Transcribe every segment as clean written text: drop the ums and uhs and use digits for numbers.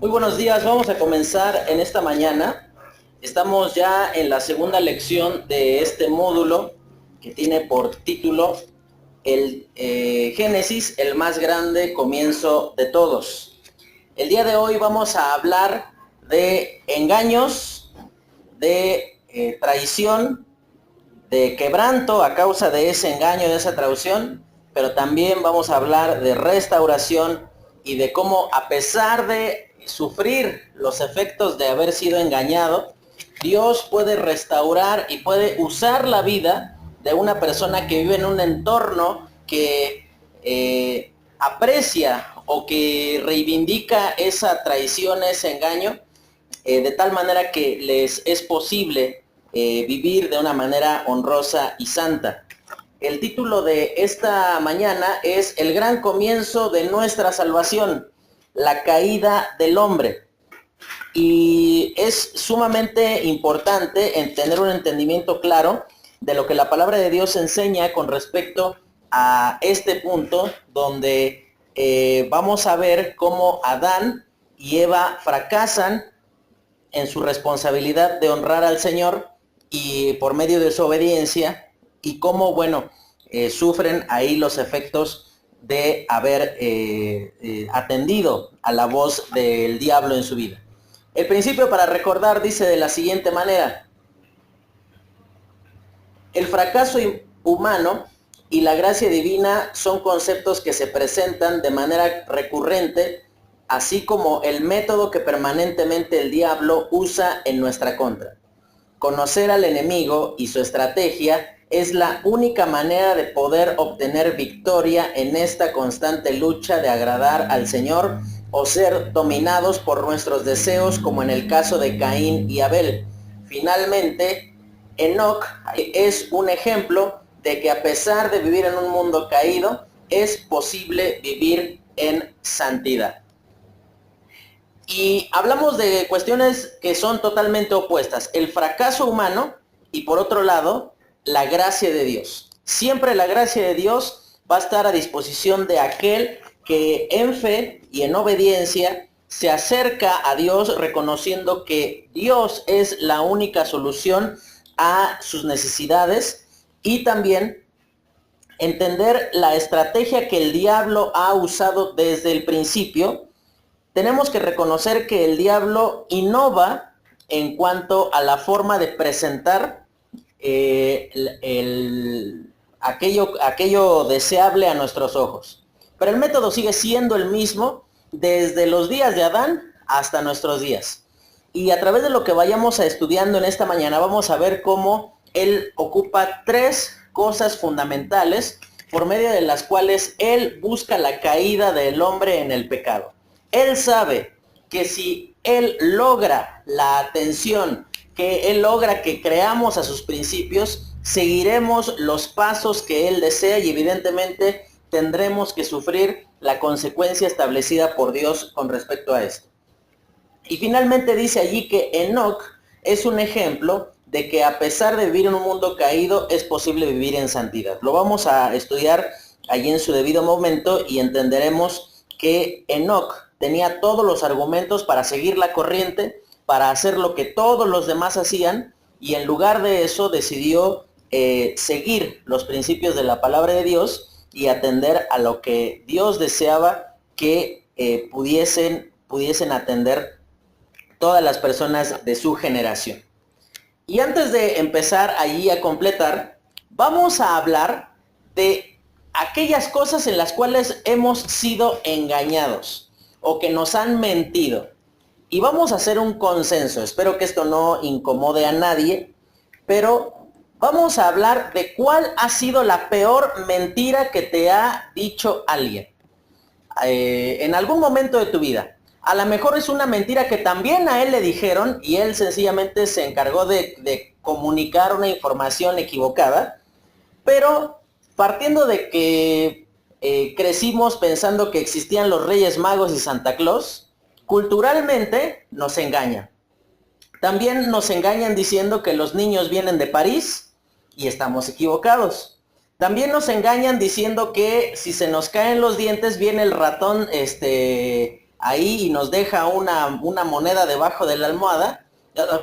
Muy buenos días, vamos a comenzar en esta mañana. Estamos ya en la segunda lección de este módulo que tiene por título el Génesis, el más grande comienzo de todos. El día de hoy vamos a hablar de engaños, de traición, de quebranto a causa de ese engaño, de esa traición, pero también vamos a hablar de restauración y de cómo, a pesar de sufrir los efectos de haber sido engañado, Dios puede restaurar y puede usar la vida de una persona que vive en un entorno que aprecia o que reivindica esa traición, ese engaño, de tal manera que les es posible vivir de una manera honrosa y santa. El título de esta mañana es El gran comienzo de nuestra salvación, la caída del hombre. Y es sumamente importante en tener un entendimiento claro de lo que la palabra de Dios enseña con respecto a este punto, donde vamos a ver cómo Adán y Eva fracasan en su responsabilidad de honrar al Señor y por medio de su obediencia, y cómo, bueno, sufren ahí los efectos de haber atendido a la voz del diablo en su vida. El principio para recordar dice de la siguiente manera: el fracaso humano y la gracia divina son conceptos que se presentan de manera recurrente, así como el método que permanentemente el diablo usa en nuestra contra. Conocer al enemigo y su estrategia es la única manera de poder obtener victoria en esta constante lucha de agradar al Señor o ser dominados por nuestros deseos, como en el caso de Caín y Abel. Finalmente, Enoc es un ejemplo de que, a pesar de vivir en un mundo caído, es posible vivir en santidad. Y hablamos de cuestiones que son totalmente opuestas: el fracaso humano y, por otro lado, la gracia de Dios. Siempre la gracia de Dios va a estar a disposición de aquel que en fe y en obediencia se acerca a Dios, reconociendo que Dios es la única solución a sus necesidades, y también entender la estrategia que el diablo ha usado desde el principio. Tenemos que reconocer que el diablo innova en cuanto a la forma de presentar aquello deseable a nuestros ojos. Pero el método sigue siendo el mismo desde los días de Adán hasta nuestros días. Y a través de lo que vayamos estudiando en esta mañana, vamos a ver cómo él ocupa tres cosas fundamentales por medio de las cuales él busca la caída del hombre en el pecado. Él sabe que si él logra la atención, que él logra que creamos a sus principios, seguiremos los pasos que él desea, y evidentemente tendremos que sufrir la consecuencia establecida por Dios con respecto a esto. Y finalmente dice allí que Enoc es un ejemplo de que, a pesar de vivir en un mundo caído, es posible vivir en santidad. Lo vamos a estudiar allí en su debido momento y entenderemos que Enoc tenía todos los argumentos para seguir la corriente, para hacer lo que todos los demás hacían, y en lugar de eso decidió seguir los principios de la palabra de Dios y atender a lo que Dios deseaba que pudiesen atender todas las personas de su generación. Y antes de empezar allí a completar, vamos a hablar de aquellas cosas en las cuales hemos sido engañados o que nos han mentido. Y vamos a hacer un consenso. Espero que esto no incomode a nadie, pero vamos a hablar de cuál ha sido la peor mentira que te ha dicho alguien en algún momento de tu vida. A lo mejor es una mentira que también a él le dijeron y él sencillamente se encargó de comunicar una información equivocada, pero partiendo de que crecimos pensando que existían los Reyes Magos y Santa Claus, culturalmente nos engañan. También nos engañan diciendo que los niños vienen de París, y estamos equivocados. También nos engañan diciendo que si se nos caen los dientes viene el ratón ahí y nos deja una moneda debajo de la almohada,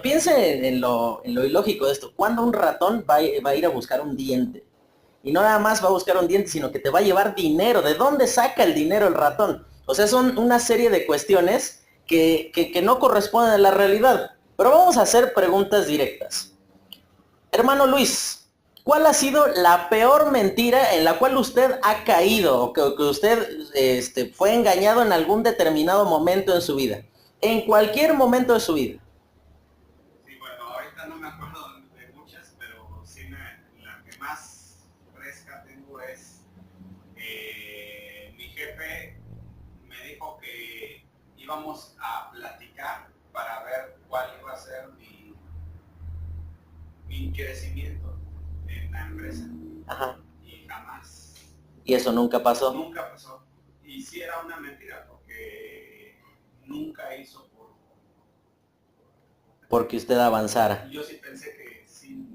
piense en lo ilógico de esto. ¿Cuándo un ratón va a ir a buscar un diente? Y no nada más va a buscar un diente, sino que te va a llevar dinero. ¿De dónde saca el dinero el ratón? O sea, son una serie de cuestiones que no corresponden a la realidad. Pero vamos a hacer preguntas directas. Hermano Luis, ¿cuál ha sido la peor mentira en la cual usted ha caído o que usted fue engañado en algún determinado momento en su vida? En cualquier momento de su vida. Sí, bueno, ahorita no me acuerdo de muchas, pero sí la que más fresca tengo es mi jefe me dijo que íbamos a platicar para ver cuál iba a ser mi crecimiento en la empresa. Ajá. Y jamás. ¿Y eso nunca pasó? Nunca pasó. Y sí era una mentira porque nunca hizo porque usted avanzara. Yo sí pensé que sí.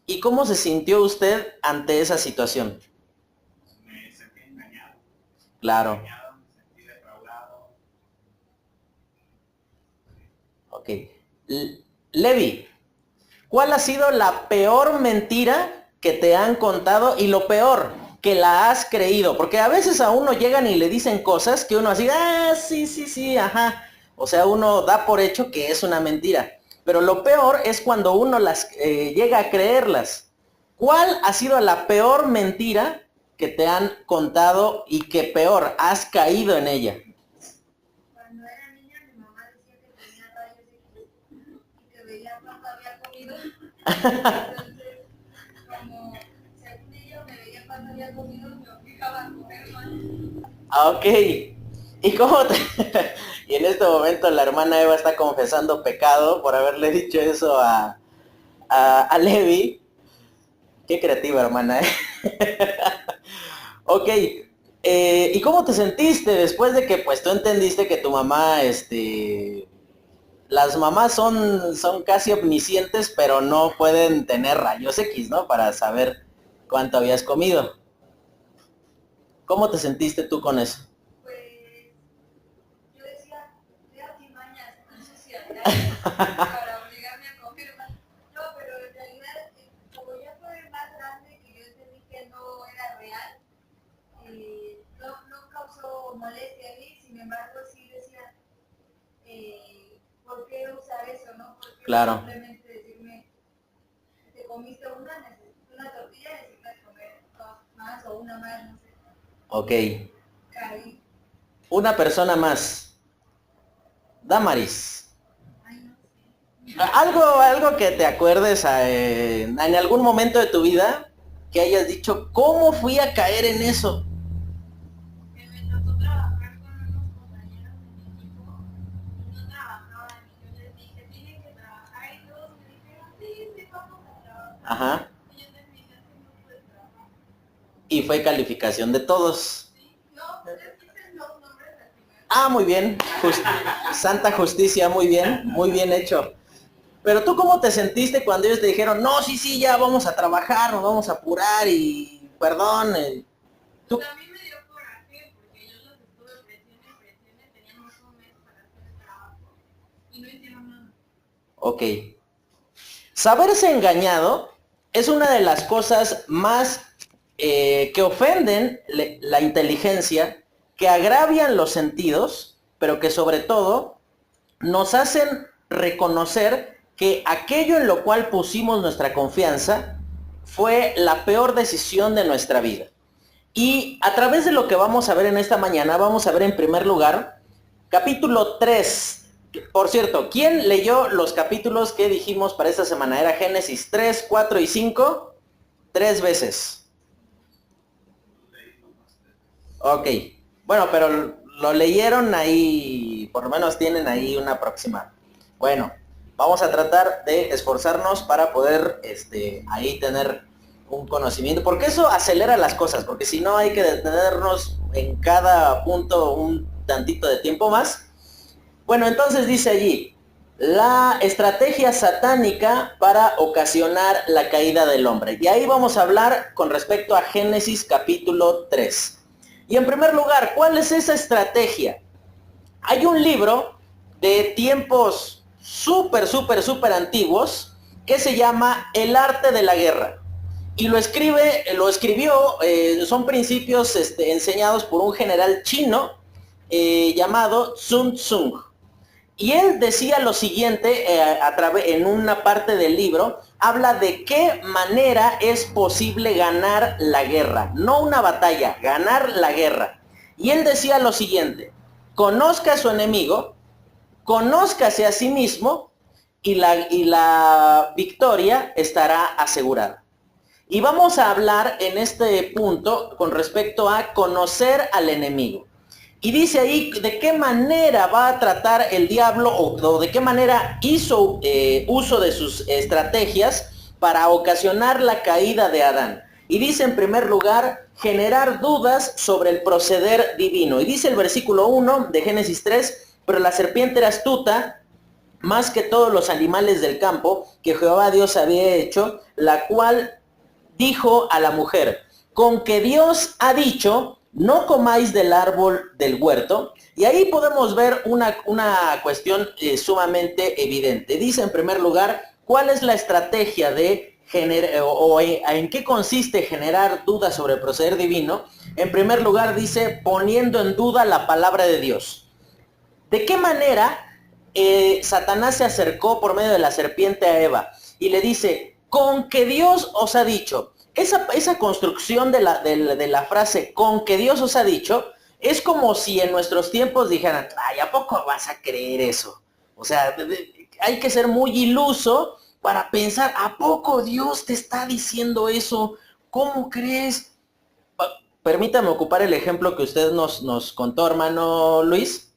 ¿Y cómo se sintió usted ante esa situación? Me sentí engañado. Claro. Engañado, me sentí defraudado. Ok. Levi, ¿cuál ha sido la peor mentira que te han contado y lo peor, que la has creído? Porque a veces a uno llegan y le dicen cosas que uno así, sí, ajá. O sea, uno da por hecho que es una mentira. Pero lo peor es cuando uno las llega a creerlas. ¿Cuál ha sido la peor mentira que te han contado y que peor has caído en ella? Cuando era niña, mi mamá decía que tenía rayos X y que veía cuánto había comido. Entonces, como según ella me veía cuánto había comido, me obligaba a comer más. Ok. ¿Y cómo te... Y en este momento la hermana Eva está confesando pecado por haberle dicho eso a Levi. Qué creativa, hermana, ¿eh? Ok. ¿Y cómo te sentiste después de que pues tú entendiste que tu mamá, las mamás son casi omniscientes, pero no pueden tener rayos X, ¿no? Para saber cuánto habías comido. ¿Cómo te sentiste tú con eso? Pues yo decía, vea mis mañas, sucias, para obligarme a comer más. No, pero en realidad, como ya fue más grande, que yo entendí que no era real, no causó molestia a mí, sin embargo sí decía, ¿por qué usar eso, no? ¿Por qué Claro. simplemente decirme, te comiste una tortilla, necesitas comer dos más o una más, no sé? Ok. Caí. Una persona más. Damaris. Ay, no sé. Algo que te acuerdes en algún momento de tu vida que hayas dicho, ¿cómo fui a caer en eso? Que me tocó trabajar con unos compañeros de mi equipo y no trabajaban y yo les dije, tienen que trabajar y todos me dijeron, sí, vamos a trabajar. Ajá. Y yo terminé haciendo todo el trabajo. Y fue calificación de todos. Sí, no, les dicen los nombres al final. Ah, muy bien. Santa justicia, muy bien hecho. Pero tú, ¿cómo te sentiste cuando ellos te dijeron, no, sí, ya vamos a trabajar, nos vamos a apurar y perdón? ¿Tú? Pues a mí me dio coraje porque yo los estuve presione, teníamos un mes para hacer el trabajo y no hicieron nada. Ok. Saberse engañado es una de las cosas más que ofenden la inteligencia, que agravian los sentidos, pero que sobre todo nos hacen reconocer que aquello en lo cual pusimos nuestra confianza fue la peor decisión de nuestra vida. Y a través de lo que vamos a ver en esta mañana, vamos a ver en primer lugar capítulo 3. Por cierto, ¿quién leyó los capítulos que dijimos para esta semana? Era Génesis 3, 4 y 5, 3 veces. Ok, bueno, pero lo leyeron ahí, por lo menos tienen ahí una próxima. Bueno, vamos a tratar de esforzarnos para poder ahí tener un conocimiento, porque eso acelera las cosas, porque si no hay que detenernos en cada punto un tantito de tiempo más. Bueno, entonces dice allí, la estrategia satánica para ocasionar la caída del hombre. Y ahí vamos a hablar con respecto a Génesis capítulo 3. Y en primer lugar, ¿cuál es esa estrategia? Hay un libro de tiempos súper antiguos que se llama El arte de la guerra. Y lo escribió, son principios enseñados por un general chino llamado Sun Tzu. Y él decía lo siguiente, en una parte del libro, habla de qué manera es posible ganar la guerra. No una batalla, ganar la guerra. Y él decía lo siguiente: conozca a su enemigo, conózcase a sí mismo y la victoria estará asegurada. Y vamos a hablar en este punto con respecto a conocer al enemigo. Y dice ahí de qué manera va a tratar el diablo o de qué manera hizo uso de sus estrategias para ocasionar la caída de Adán. Y dice en primer lugar, generar dudas sobre el proceder divino. Y dice el versículo 1 de Génesis 3, pero la serpiente era astuta más que todos los animales del campo que Jehová Dios había hecho, la cual dijo a la mujer, con que Dios ha dicho, no comáis del árbol del huerto. Y ahí podemos ver una cuestión sumamente evidente. Dice en primer lugar, ¿cuál es la estrategia de en qué consiste generar dudas sobre el proceder divino? En primer lugar dice, poniendo en duda la palabra de Dios. ¿De qué manera Satanás se acercó por medio de la serpiente a Eva? Y le dice, con que Dios os ha dicho. Esa construcción de la frase, con que Dios os ha dicho, es como si en nuestros tiempos dijeran, ay, ¿a poco vas a creer eso? O sea, hay que ser muy iluso para pensar, ¿a poco Dios te está diciendo eso? ¿Cómo crees? Permítame ocupar el ejemplo que usted nos contó, hermano Luis.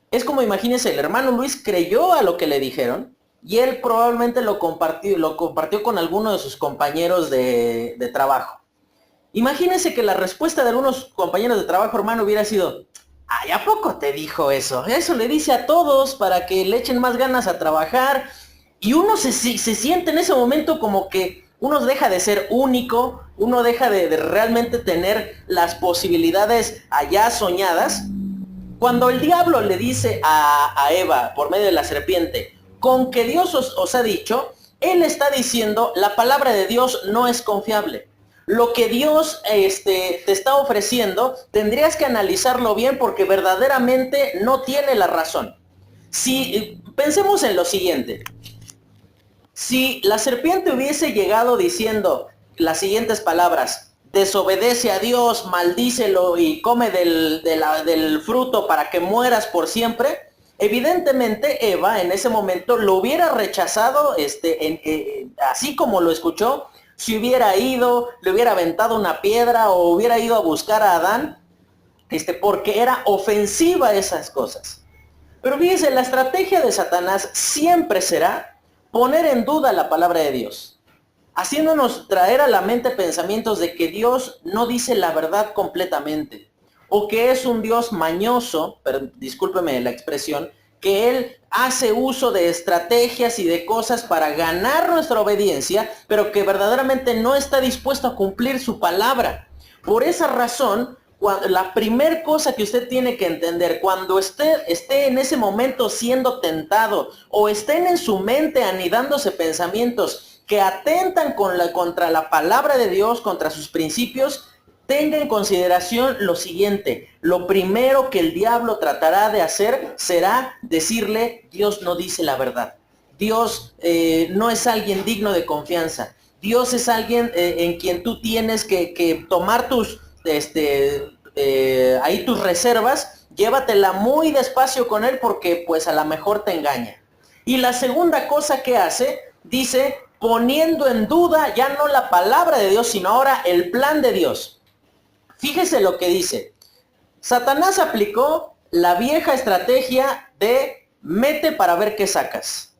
Es como, imagínense, el hermano Luis creyó a lo que le dijeron y él probablemente lo compartió con alguno de sus compañeros de trabajo. Imagínense que la respuesta de algunos compañeros de trabajo, hermano, hubiera sido, ay, ¿a poco te dijo eso? Eso le dice a todos para que le echen más ganas a trabajar. Y uno se siente en ese momento como que uno deja de ser único, uno deja de realmente tener las posibilidades allá soñadas. Cuando el diablo le dice a Eva por medio de la serpiente, con que Dios os ha dicho, él está diciendo, la palabra de Dios no es confiable. Lo que Dios te está ofreciendo, tendrías que analizarlo bien porque verdaderamente no tiene la razón. Si pensemos en lo siguiente, si la serpiente hubiese llegado diciendo las siguientes palabras, desobedece a Dios, maldícelo y come del fruto para que mueras por siempre, evidentemente Eva en ese momento lo hubiera rechazado así como lo escuchó. Si hubiera ido, le hubiera aventado una piedra o hubiera ido a buscar a Adán, porque era ofensiva esas cosas. Pero fíjense, la estrategia de Satanás siempre será poner en duda la palabra de Dios, haciéndonos traer a la mente pensamientos de que Dios no dice la verdad completamente, o que es un Dios mañoso, pero discúlpeme la expresión, que Él hace uso de estrategias y de cosas para ganar nuestra obediencia, pero que verdaderamente no está dispuesto a cumplir su palabra. Por esa razón, la primera cosa que usted tiene que entender, cuando esté en ese momento siendo tentado, o estén en su mente anidándose pensamientos que atentan contra la palabra de Dios, contra sus principios, tenga en consideración lo siguiente: lo primero que el diablo tratará de hacer será decirle, Dios no dice la verdad. Dios no es alguien digno de confianza. Dios es alguien en quien tú tienes que tomar tus reservas, llévatela muy despacio con él porque pues a lo mejor te engaña. Y la segunda cosa que hace, dice, poniendo en duda ya no la palabra de Dios, sino ahora el plan de Dios. Fíjese lo que dice. Satanás aplicó la vieja estrategia de mete para ver qué sacas.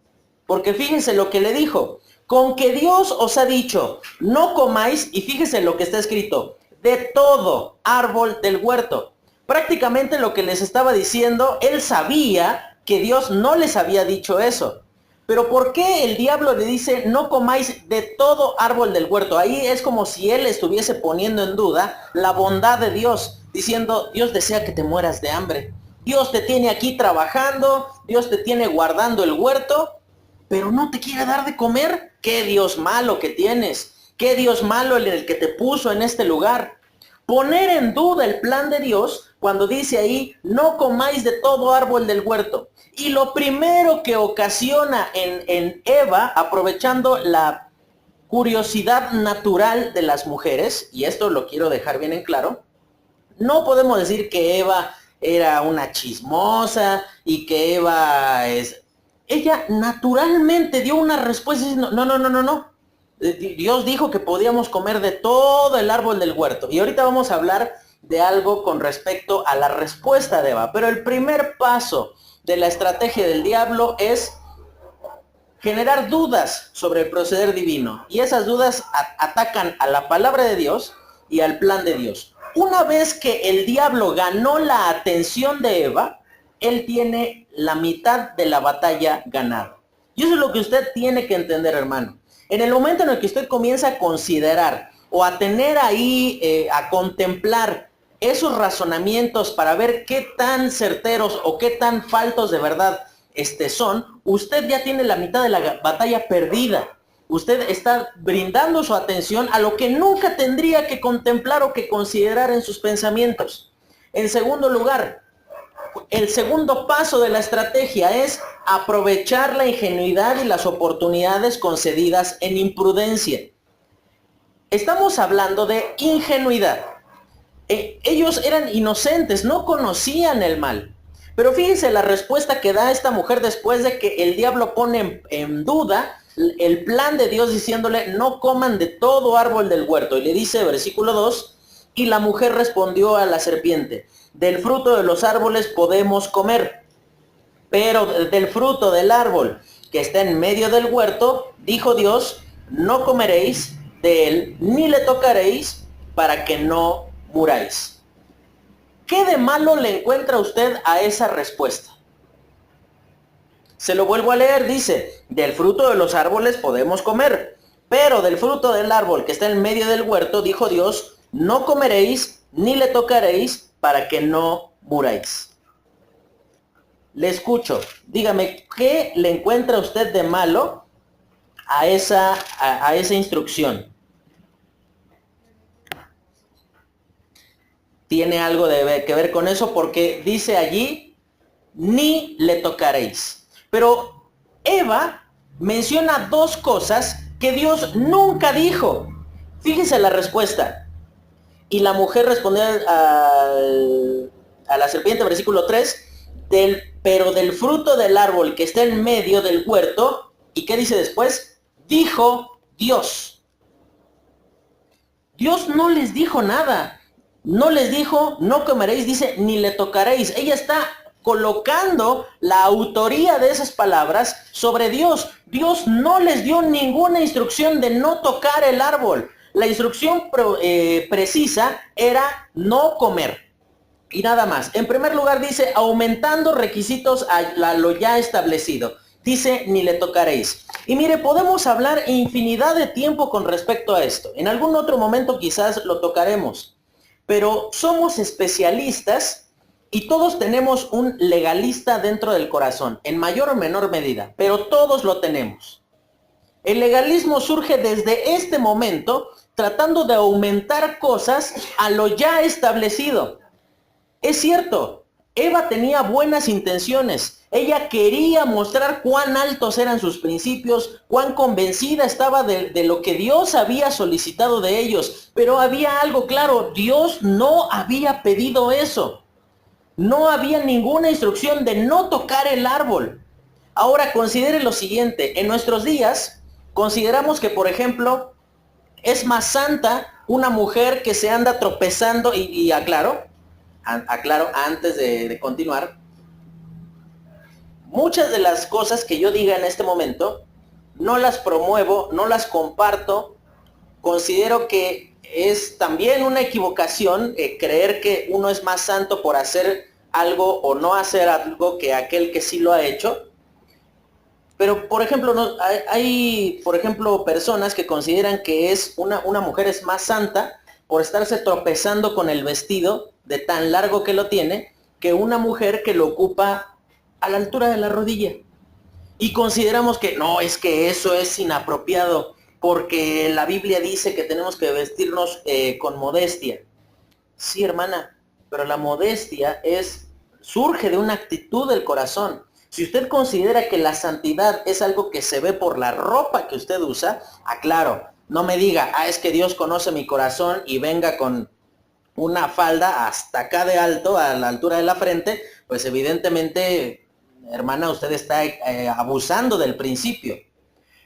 Porque fíjense lo que le dijo. Con que Dios os ha dicho, no comáis, y fíjese lo que está escrito, de todo árbol del huerto. Prácticamente lo que les estaba diciendo, él sabía que Dios no les había dicho eso. Pero ¿por qué el diablo le dice no comáis de todo árbol del huerto? Ahí es como si él estuviese poniendo en duda la bondad de Dios, diciendo, Dios desea que te mueras de hambre. Dios te tiene aquí trabajando, Dios te tiene guardando el huerto, pero no te quiere dar de comer. ¿Qué Dios malo que tienes? ¿Qué Dios malo el que te puso en este lugar? Poner en duda el plan de Dios cuando dice ahí, no comáis de todo árbol del huerto. Y lo primero que ocasiona en Eva, aprovechando la curiosidad natural de las mujeres, y esto lo quiero dejar bien en claro, no podemos decir que Eva era una chismosa y que Eva es... Ella naturalmente dio una respuesta diciendo, no. Dios dijo que podíamos comer de todo el árbol del huerto. Y ahorita vamos a hablar de algo con respecto a la respuesta de Eva. Pero el primer paso de la estrategia del diablo es generar dudas sobre el proceder divino. Y esas dudas atacan a la palabra de Dios y al plan de Dios. Una vez que el diablo ganó la atención de Eva, él tiene la mitad de la batalla ganada. Y eso es lo que usted tiene que entender, hermano. En el momento en el que usted comienza a considerar o a tener ahí, a contemplar esos razonamientos para ver qué tan certeros o qué tan faltos de verdad son, usted ya tiene la mitad de la batalla perdida. Usted está brindando su atención a lo que nunca tendría que contemplar o que considerar en sus pensamientos. En segundo lugar, el segundo paso de la estrategia es aprovechar la ingenuidad y las oportunidades concedidas en imprudencia. Estamos hablando de ingenuidad. Ellos eran inocentes, no conocían el mal. Pero fíjense la respuesta que da esta mujer después de que el diablo pone en duda el plan de Dios diciéndole, no coman de todo árbol del huerto. Y le dice, versículo 2, y la mujer respondió a la serpiente, del fruto de los árboles podemos comer, pero del fruto del árbol que está en medio del huerto, dijo Dios, no comeréis de él, ni le tocaréis, para que no muráis. ¿Qué de malo le encuentra usted a esa respuesta? Se lo vuelvo a leer, dice, del fruto de los árboles podemos comer, pero del fruto del árbol que está en medio del huerto, dijo Dios, no comeréis, ni le tocaréis, para que no muráis. Le escucho, dígame, ¿qué le encuentra usted de malo a esa instrucción? Tiene algo que ver con eso porque dice allí, ni le tocaréis. Pero Eva menciona dos cosas que Dios nunca dijo. Fíjese la respuesta. Y la mujer respondió a la serpiente, versículo 3, pero del fruto del árbol que está en medio del huerto, ¿y qué dice después? Dijo Dios. Dios no les dijo nada. No les dijo, no comeréis, dice, ni le tocaréis. Ella está colocando la autoría de esas palabras sobre Dios. Dios no les dio ninguna instrucción de no tocar el árbol. La instrucción precisa era no comer. Y nada más. En primer lugar dice, aumentando requisitos a lo ya establecido. Dice, ni le tocaréis. Y mire, podemos hablar infinidad de tiempo con respecto a esto. En algún otro momento quizás lo tocaremos. Pero somos especialistas y todos tenemos un legalista dentro del corazón, en mayor o menor medida, pero todos lo tenemos. El legalismo surge desde este momento tratando de aumentar cosas a lo ya establecido. Es cierto, Eva tenía buenas intenciones. Ella quería mostrar cuán altos eran sus principios, cuán convencida estaba de lo que Dios había solicitado de ellos. Pero había algo claro, Dios no había pedido eso. No había ninguna instrucción de no tocar el árbol. Ahora considere lo siguiente, en nuestros días consideramos que, por ejemplo, es más santa una mujer que se anda tropezando, y aclaro antes de continuar, muchas de las cosas que yo diga en este momento, no las promuevo, no las comparto, considero que es también una equivocación creer que uno es más santo por hacer algo o no hacer algo que aquel que sí lo ha hecho. Pero, por ejemplo, hay personas que consideran que una mujer es más santa por estarse tropezando con el vestido de tan largo que lo tiene, que una mujer que lo ocupa a la altura de la rodilla. Y consideramos que no, es que eso es inapropiado, porque la Biblia dice que tenemos que vestirnos con modestia. Sí, hermana, pero la modestia surge de una actitud del corazón. Si usted considera que la santidad es algo que se ve por la ropa que usted usa, aclaro, no me diga, es que Dios conoce mi corazón y venga con una falda hasta acá de alto, a la altura de la frente, pues evidentemente, hermana, usted está abusando del principio.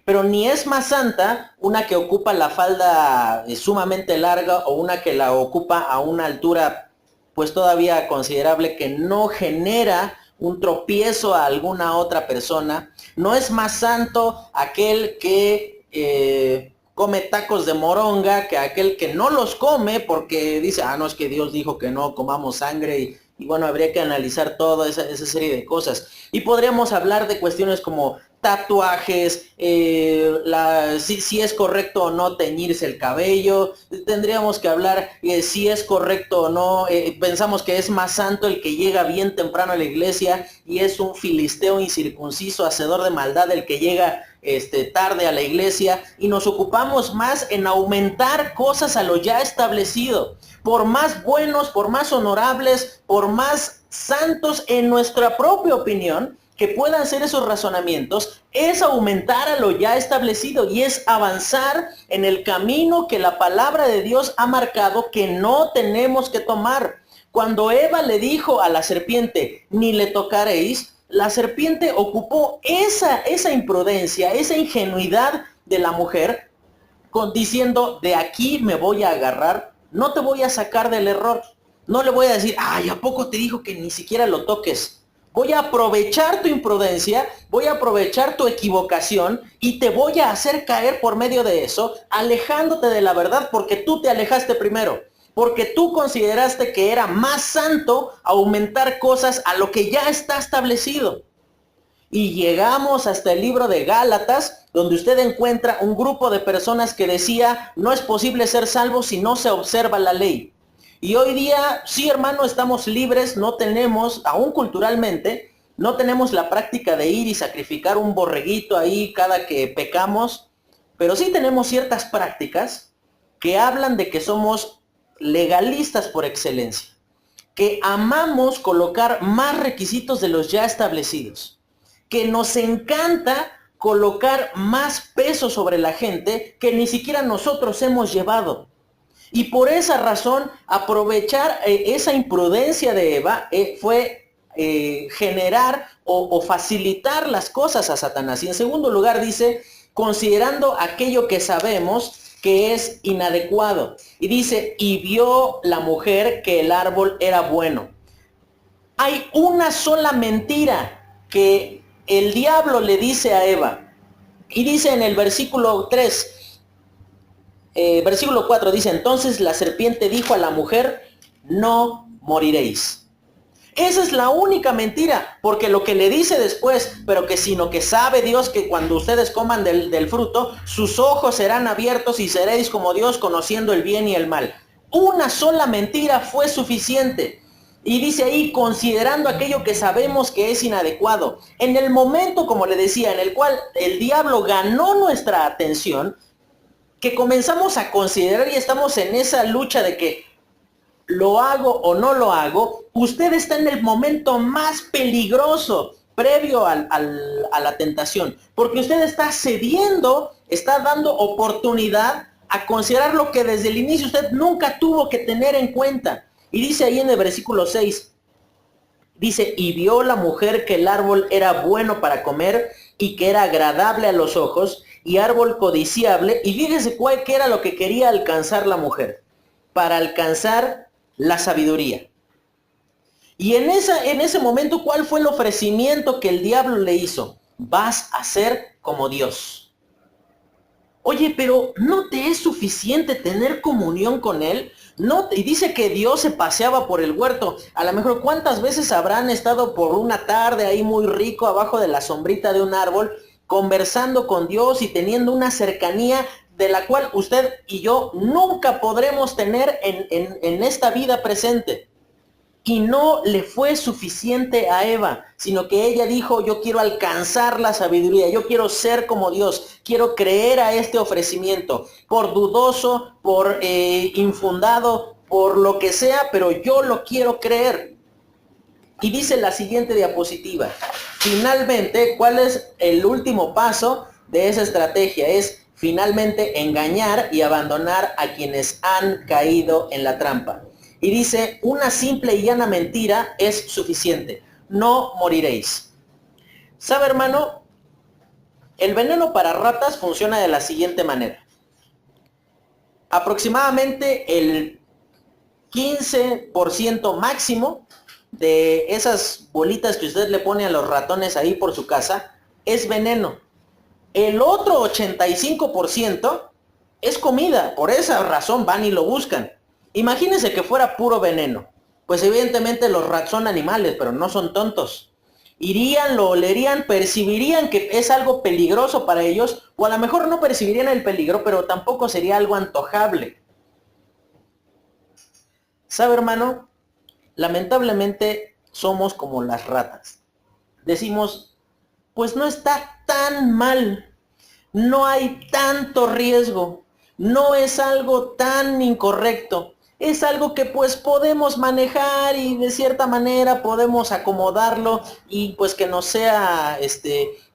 Pero ni es más santa una que ocupa la falda sumamente larga o una que la ocupa a una altura pues todavía considerable que no genera un tropiezo a alguna otra persona. No es más santo aquel que come tacos de moronga que aquel que no los come porque dice, no, es que Dios dijo que no comamos sangre y bueno, habría que analizar toda esa serie de cosas. Y podríamos hablar de cuestiones como tatuajes, si es correcto o no teñirse el cabello, tendríamos que hablar si es correcto o no, pensamos que es más santo el que llega bien temprano a la iglesia y es un filisteo incircunciso, hacedor de maldad el que llega tarde a la iglesia, y nos ocupamos más en aumentar cosas a lo ya establecido, por más buenos, por más honorables, por más santos en nuestra propia opinión, que puedan ser esos razonamientos, es aumentar a lo ya establecido y es avanzar en el camino que la palabra de Dios ha marcado que no tenemos que tomar. Cuando Eva le dijo a la serpiente, ni le tocaréis, la serpiente ocupó esa imprudencia, esa ingenuidad de la mujer, diciendo, de aquí me voy a agarrar, no te voy a sacar del error. No le voy a decir, ¿a poco te dijo que ni siquiera lo toques? Voy a aprovechar tu imprudencia, voy a aprovechar tu equivocación y te voy a hacer caer por medio de eso, alejándote de la verdad porque tú te alejaste primero. Porque tú consideraste que era más santo aumentar cosas a lo que ya está establecido. Y llegamos hasta el libro de Gálatas, donde usted encuentra un grupo de personas que decía, no es posible ser salvo si no se observa la ley. Y hoy día, sí, hermano, estamos libres, no tenemos, aún culturalmente, no tenemos la práctica de ir y sacrificar un borreguito ahí cada que pecamos, pero sí tenemos ciertas prácticas que hablan de que somos legalistas por excelencia, que amamos colocar más requisitos de los ya establecidos, que nos encanta colocar más peso sobre la gente que ni siquiera nosotros hemos llevado. Y por esa razón, aprovechar esa imprudencia de Eva fue generar o facilitar las cosas a Satanás. Y en segundo lugar dice, considerando aquello que sabemos que es inadecuado. Y dice, y vio la mujer que el árbol era bueno. Hay una sola mentira que el diablo le dice a Eva. Y dice en el versículo 3, versículo 4 dice, entonces la serpiente dijo a la mujer, no moriréis. Esa es la única mentira, porque lo que le dice después, pero que sino que sabe Dios que cuando ustedes coman del fruto, sus ojos serán abiertos y seréis como Dios conociendo el bien y el mal. Una sola mentira fue suficiente. Y dice ahí, considerando aquello que sabemos que es inadecuado. En el momento, como le decía, en el cual el diablo ganó nuestra atención, que comenzamos a considerar y estamos en esa lucha de que lo hago o no lo hago, usted está en el momento más peligroso previo a la tentación, porque usted está cediendo, está dando oportunidad a considerar lo que desde el inicio usted nunca tuvo que tener en cuenta. Y dice ahí en el versículo 6, dice, y vio la mujer que el árbol era bueno para comer y que era agradable a los ojos y árbol codiciable. Y fíjese qué era lo que quería alcanzar la mujer, para alcanzar la sabiduría. Y en ese momento, ¿cuál fue el ofrecimiento que el diablo le hizo? Vas a ser como Dios. Oye, pero ¿no te es suficiente tener comunión con Él? No, y dice que Dios se paseaba por el huerto. A lo mejor, ¿cuántas veces habrán estado por una tarde ahí muy rico abajo de la sombrita de un árbol, conversando con Dios y teniendo una cercanía de la cual usted y yo nunca podremos tener en esta vida presente? Y no le fue suficiente a Eva, sino que ella dijo, yo quiero alcanzar la sabiduría, yo quiero ser como Dios, quiero creer a este ofrecimiento, por dudoso, por infundado, por lo que sea, pero yo lo quiero creer. Y dice la siguiente diapositiva, finalmente, ¿cuál es el último paso de esa estrategia? Es finalmente engañar y abandonar a quienes han caído en la trampa. Y dice, una simple y llana mentira es suficiente. No moriréis. ¿Sabe, hermano? El veneno para ratas funciona de la siguiente manera. Aproximadamente el 15% máximo de esas bolitas que usted le pone a los ratones ahí por su casa es veneno. El otro 85% es comida. Por esa razón van y lo buscan. Imagínense que fuera puro veneno. Pues evidentemente los rats son animales, pero no son tontos. Irían, lo olerían, percibirían que es algo peligroso para ellos, o a lo mejor no percibirían el peligro, pero tampoco sería algo antojable. ¿Sabe, hermano? Lamentablemente somos como las ratas. Decimos, pues no está tan mal, no hay tanto riesgo, no es algo tan incorrecto. Es algo que pues podemos manejar y de cierta manera podemos acomodarlo y pues que nos sea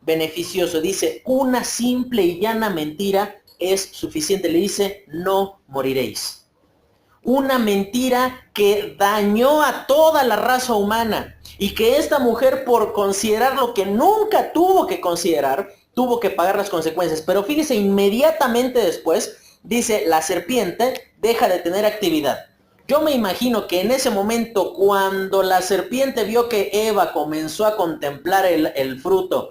beneficioso. Dice, una simple y llana mentira es suficiente. Le dice, no moriréis. Una mentira que dañó a toda la raza humana y que esta mujer, por considerar lo que nunca tuvo que considerar, tuvo que pagar las consecuencias. Pero fíjese, inmediatamente después dice, la serpiente deja de tener actividad. Yo me imagino que en ese momento, cuando la serpiente vio que Eva comenzó a contemplar el fruto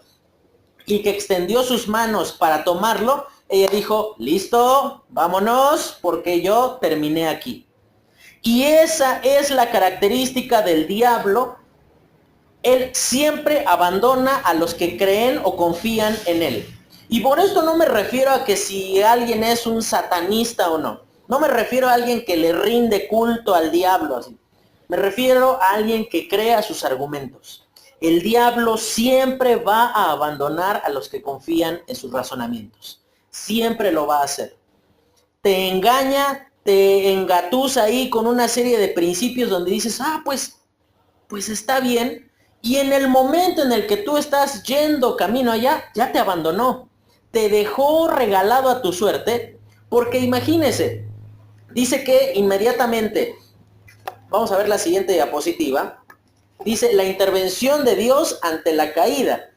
y que extendió sus manos para tomarlo, ella dijo, listo, vámonos, porque yo terminé aquí. Y esa es la característica del diablo. Él siempre abandona a los que creen o confían en él. Y por esto no me refiero a que si alguien es un satanista o no. No me refiero a alguien que le rinde culto al diablo, así. Me refiero a alguien que crea sus argumentos. El diablo siempre va a abandonar a los que confían en sus razonamientos. Siempre lo va a hacer. Te engaña, te engatusa ahí con una serie de principios donde dices, pues está bien. Y en el momento en el que tú estás yendo camino allá, ya te abandonó. Te dejó regalado a tu suerte, porque imagínese, dice que inmediatamente, vamos a ver la siguiente diapositiva, dice la intervención de Dios ante la caída.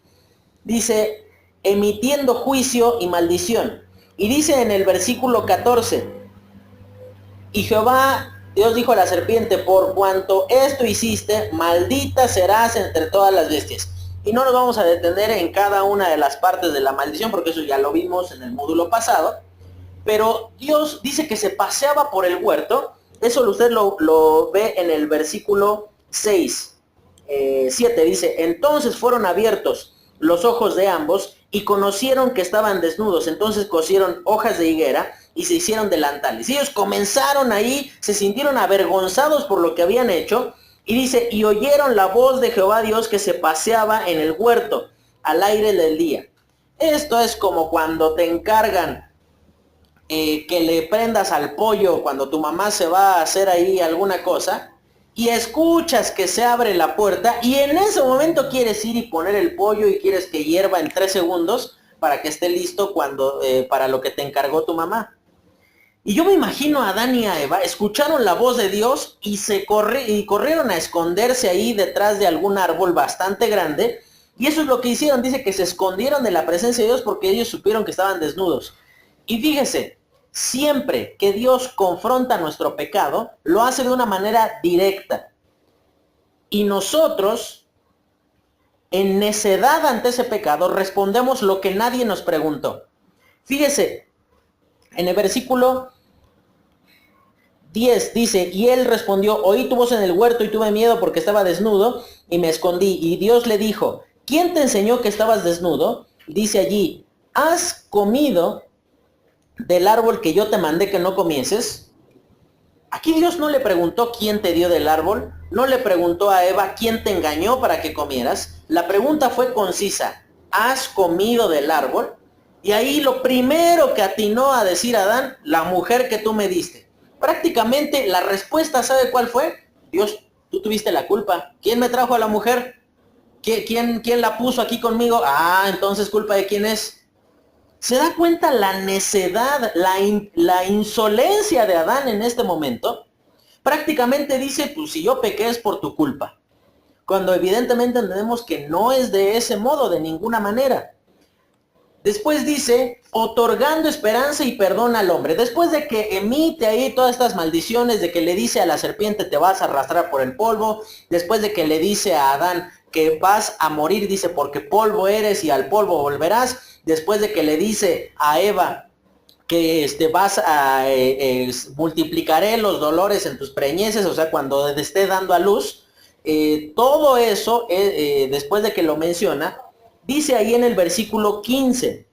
Dice, emitiendo juicio y maldición. Y dice en el versículo 14, y Jehová, Dios dijo a la serpiente, por cuanto esto hiciste, maldita serás entre todas las bestias. Y no nos vamos a detener en cada una de las partes de la maldición, porque eso ya lo vimos en el módulo pasado. Pero Dios dice que se paseaba por el huerto. Eso usted lo ve en el versículo 6, 7. Dice, entonces fueron abiertos los ojos de ambos y conocieron que estaban desnudos. Entonces cosieron hojas de higuera y se hicieron delantales. Y ellos comenzaron ahí, se sintieron avergonzados por lo que habían hecho. Y dice, y oyeron la voz de Jehová Dios que se paseaba en el huerto al aire del día. Esto es como cuando te encargan que le prendas al pollo cuando tu mamá se va a hacer ahí alguna cosa y escuchas que se abre la puerta y en ese momento quieres ir y poner el pollo y quieres que hierva en 3 segundos para que esté listo para lo que te encargó tu mamá. Y yo me imagino a Adán y a Eva, escucharon la voz de Dios y corrieron a esconderse ahí detrás de algún árbol bastante grande. Y eso es lo que hicieron, dice que se escondieron de la presencia de Dios porque ellos supieron que estaban desnudos. Y fíjese, siempre que Dios confronta nuestro pecado, lo hace de una manera directa. Y nosotros, en necedad ante ese pecado, respondemos lo que nadie nos preguntó. Fíjese, en el versículo 10 dice, y él respondió, oí tu voz en el huerto y tuve miedo porque estaba desnudo y me escondí. Y Dios le dijo, ¿quién te enseñó que estabas desnudo? Dice allí, ¿has comido del árbol que yo te mandé que no comieses? Aquí Dios no le preguntó quién te dio del árbol, no le preguntó a Eva quién te engañó para que comieras. La pregunta fue concisa, ¿has comido del árbol? Y ahí lo primero que atinó a decir Adán, la mujer que tú me diste. Prácticamente la respuesta, ¿sabe cuál fue? Dios, tú tuviste la culpa. ¿Quién me trajo a la mujer? ¿Quién la puso aquí conmigo? Ah, entonces culpa de quién es. ¿Se da cuenta la necedad, la insolencia de Adán en este momento? Prácticamente dice, pues si yo pequé es por tu culpa. Cuando evidentemente entendemos que no es de ese modo, de ninguna manera. Después dice, otorgando esperanza y perdón al hombre. Después de que emite ahí todas estas maldiciones, de que le dice a la serpiente, te vas a arrastrar por el polvo. Después de que le dice a Adán que vas a morir, dice, porque polvo eres y al polvo volverás. Después de que le dice a Eva que multiplicaré los dolores en tus preñeces, o sea, cuando te esté dando a luz. Todo eso, después de que lo menciona, dice ahí en el versículo 15,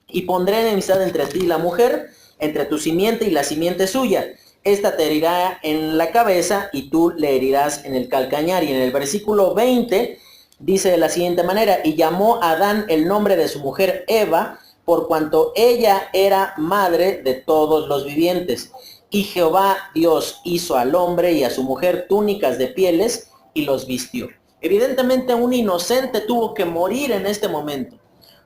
y pondré enemistad entre ti y la mujer, entre tu simiente y la simiente suya. Esta te herirá en la cabeza y tú le herirás en el calcañar. Y en el versículo 20 dice de la siguiente manera, y llamó a Adán el nombre de su mujer Eva, por cuanto ella era madre de todos los vivientes. Y Jehová Dios hizo al hombre y a su mujer túnicas de pieles y los vistió. Evidentemente un inocente tuvo que morir en este momento.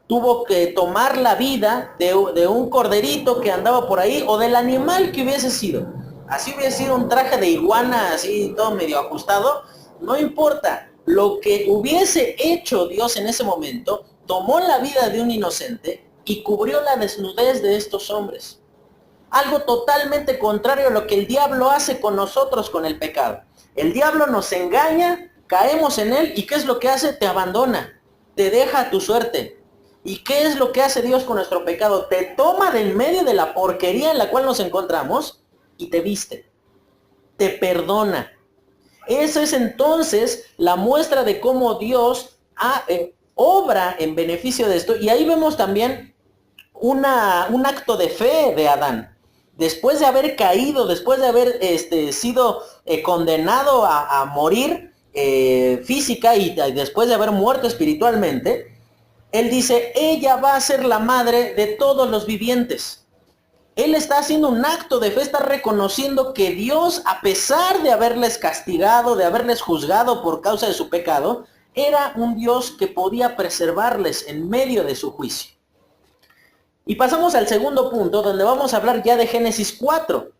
Tuvo que tomar la vida de un corderito que andaba por ahí o del animal que hubiese sido. Así hubiese sido un traje de iguana, así todo medio ajustado. No importa. Lo que hubiese hecho Dios en ese momento, tomó la vida de un inocente y cubrió la desnudez de estos hombres. Algo totalmente contrario a lo que el diablo hace con nosotros con el pecado. El diablo nos engaña, caemos en él, ¿y qué es lo que hace? Te abandona, te deja a tu suerte. ¿Y qué es lo que hace Dios con nuestro pecado? Te toma de en medio de la porquería en la cual nos encontramos y te viste, te perdona. Eso es entonces la muestra de cómo Dios obra en beneficio de esto. Y ahí vemos también un acto de fe de Adán. Después de haber caído, después de haber sido condenado a morir física y después de haber muerto espiritualmente, él dice, ella va a ser la madre de todos los vivientes. Él está haciendo un acto de fe, está reconociendo que Dios, a pesar de haberles castigado, de haberles juzgado por causa de su pecado, era un Dios que podía preservarles en medio de su juicio. Y pasamos al segundo punto, donde vamos a hablar ya de Génesis 4,